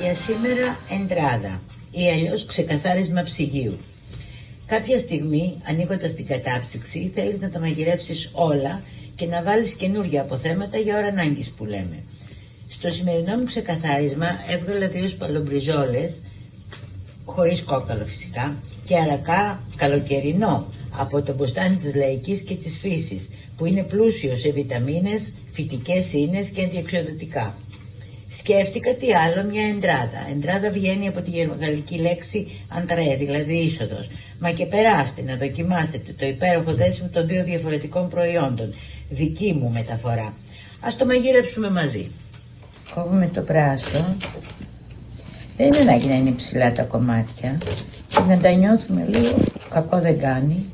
για σήμερα εντράδα ή αλλιώς ξεκαθάρισμα ψυγείου. Κάποια στιγμή, ανοίγοντας την κατάψυξη, θέλεις να τα μαγειρεύσεις όλα και να βάλεις καινούργια αποθέματα για ώρα ανάγκης που λέμε. Στο σημερινό μου ξεκαθάρισμα έβγαλα 2 σπαλομπριζόλες, χωρίς κόκαλο φυσικά, και αρακά καλοκαιρινό από το μποστάνι της Λαϊκής και της Φύσης, που είναι πλούσιο σε βιταμίνες, φυτικές ίνες και αντιοξυδοτικά. Σκέφτηκα τι άλλο, μια εντράδα. Εντράδα βγαίνει από τη γαλλική λέξη αντρέ, δηλαδή είσοδος. Μα και περάστε να δοκιμάσετε το υπέροχο δέσιμο των 2 διαφορετικών προϊόντων. Δική μου μεταφορά. Ας το μαγειρέψουμε μαζί. Κόβουμε το πράσο. Δεν είναι ανάγκη να είναι ψηλά τα κομμάτια. Και να τα νιώθουμε λίγο, κακό δεν κάνει.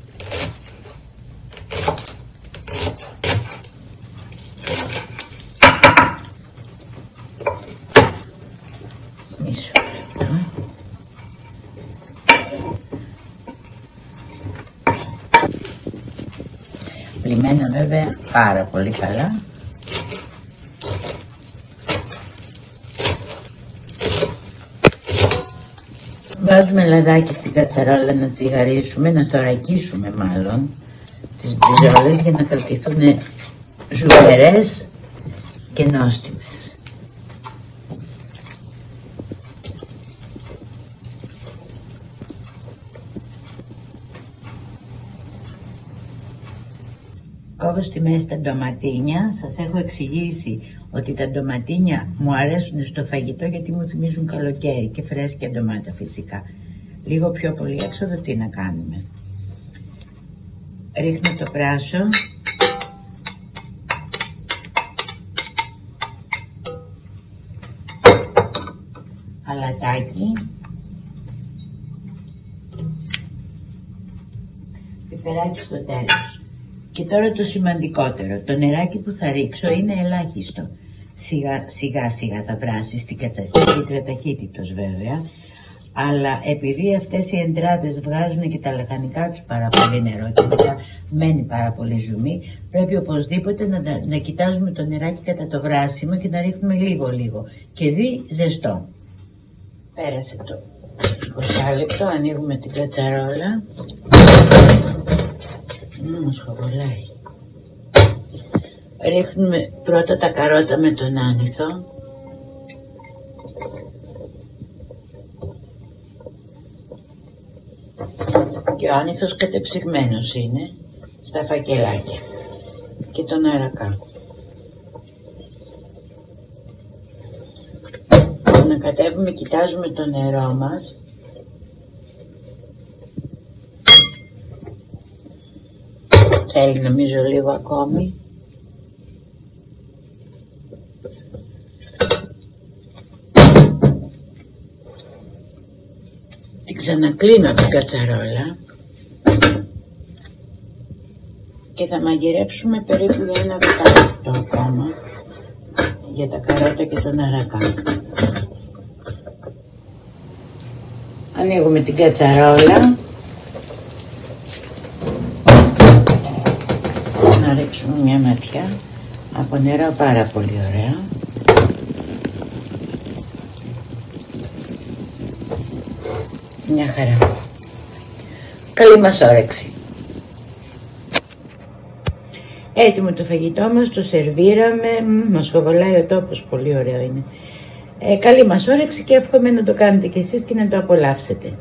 Μισό λεπτό. Πλημμένα βέβαια πάρα πολύ καλά. Βάζουμε λαδάκι στην κατσαρόλα να τσιγαρίσουμε, να θωρακίσουμε μάλλον τις μπριζόλες για να κρατηθούν ζουμερές και νόστιμες. Κόβω στη μέση τα ντοματίνια. Σας έχω εξηγήσει ότι τα ντοματίνια μου αρέσουν στο φαγητό γιατί μου θυμίζουν καλοκαίρι και φρέσκια ντομάτα φυσικά. Λίγο πιο πολύ έξοδο τι να κάνουμε. Ρίχνω το πράσο. Αλατάκι. Πιπεράκι στο τέλος. Και τώρα το σημαντικότερο, το νεράκι που θα ρίξω είναι ελάχιστο. Σιγά σιγά θα βράσει στην κατσαστική ταχύτητος βέβαια, αλλά επειδή αυτές οι εντράδες βγάζουν και τα λαχανικά τους πάρα πολύ νερό και μετά μένει πάρα πολύ ζουμί, πρέπει οπωσδήποτε να κοιτάζουμε το νεράκι κατά το βράσιμο και να ρίχνουμε λίγο και δει ζεστό. Πέρασε το 20 λεπτό, ανοίγουμε την κατσαρόλα. Σχοβολάει. Ρίχνουμε πρώτα τα καρότα με τον άνηθο. Και ο άνηθος κατεψυγμένος είναι στα φακελάκια. Και τον αρακά. Ανακατεύουμε, κοιτάζουμε το νερό μας. Θέλει νομίζω λίγο ακόμη. Την ξανακλίνω την κατσαρόλα και θα μαγειρέψουμε περίπου για 1 δεκάλεπτο ακόμα για τα καρότα και τον αρακά. Ανοίγουμε την κατσαρόλα. Να ρίξουμε μια ματιά από νερό πάρα πολύ ωραία. Μια χαρά. Καλή μας όρεξη. Έτοιμο το φαγητό μας, το σερβίραμε, μας σχοβολάει ο τόπος, πολύ ωραίο είναι. Καλή μας όρεξη και εύχομαι να το κάνετε κι εσείς και να το απολαύσετε.